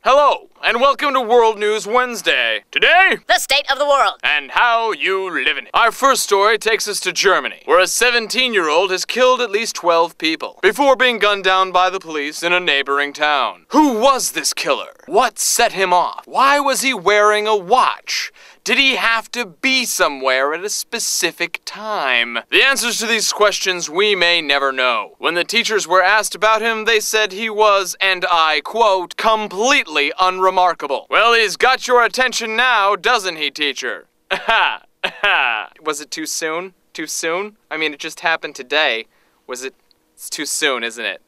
Hello, and welcome to World News Wednesday. Today, the state of the world, and how you live in it. Our first story takes us to Germany, where a 17-year-old has killed at least 12 people before being gunned down by the police in a neighboring town. Who was this killer? What set him off? Why was he wearing a watch? Did he have to be somewhere at a specific time? The answers to these questions we may never know. When the teachers were asked about him, they said he was, and I quote, completely unremarkable. Well, he's got your attention now, doesn't he, teacher? Was it too soon? Too soon? I mean, it just happened today. It's too soon, isn't it?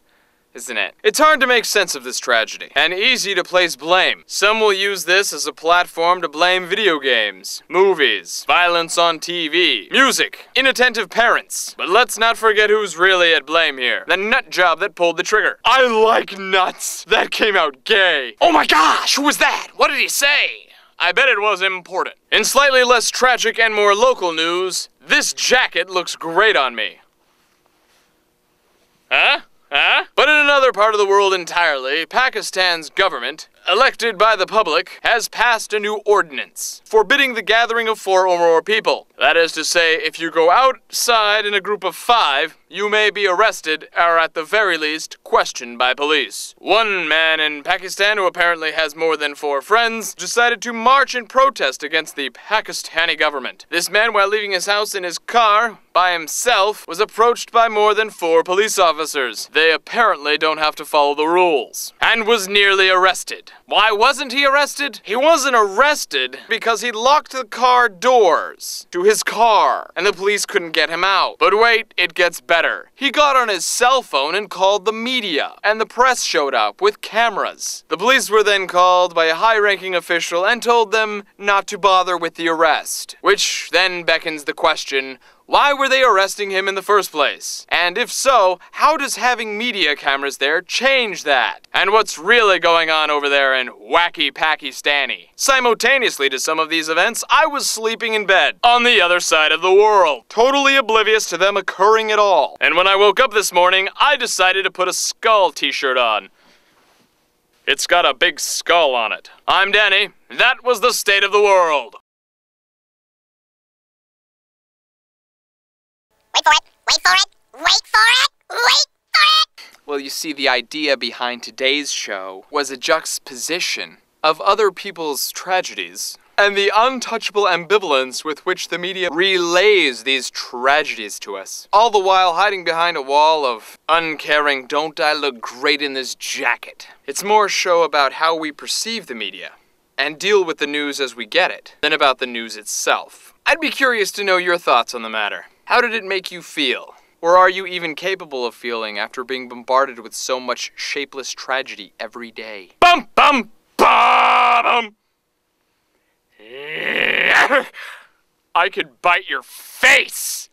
It's hard to make sense of this tragedy, and easy to place blame. Some will use this as a platform to blame video games, movies, violence on TV, music, inattentive parents. But let's not forget who's really at blame here. The nut job that pulled the trigger. I like nuts. That came out gay. Oh my gosh, who was that? What did he say? I bet it was important. In slightly less tragic and more local news, this jacket looks great on me. Huh? But in another part of the world entirely, Pakistan's government, elected by the public, has passed a new ordinance forbidding the gathering of 4 or more people. That is to say, if you go outside in a group of 5, you may be arrested or at the very least questioned by police. One man in Pakistan who apparently has more than 4 friends decided to march in protest against the Pakistani government. This man, while leaving his house in his car by himself, was approached by more than 4 police officers. They apparently don't have to follow the rules, and was nearly arrested. Why wasn't he arrested? He wasn't arrested because he locked the car doors to his car, and the police couldn't get him out. But wait, it gets better. He got on his cell phone and called the media, and the press showed up with cameras. The police were then called by a high-ranking official and told them not to bother with the arrest, which then beckons the question, why were they arresting him in the first place? And if so, how does having media cameras there change that? And what's really going on over there in wacky Pakistani? Simultaneously to some of these events, I was sleeping in bed on the other side of the world, totally oblivious to them occurring at all. And when I woke up this morning, I decided to put a skull t-shirt on. It's got a big skull on it. I'm Danny. That was the state of the world. wait for it, wait for it, wait for it, wait for it! Well, you see, the idea behind today's show was a juxtaposition of other people's tragedies and the untouchable ambivalence with which the media relays these tragedies to us, all the while hiding behind a wall of uncaring, don't I look great in this jacket. It's more a show about how we perceive the media and deal with the news as we get it than about the news itself. I'd be curious to know your thoughts on the matter. How did it make you feel? Or are you even capable of feeling after being bombarded with so much shapeless tragedy every day? Bum bum bum! I could bite your face!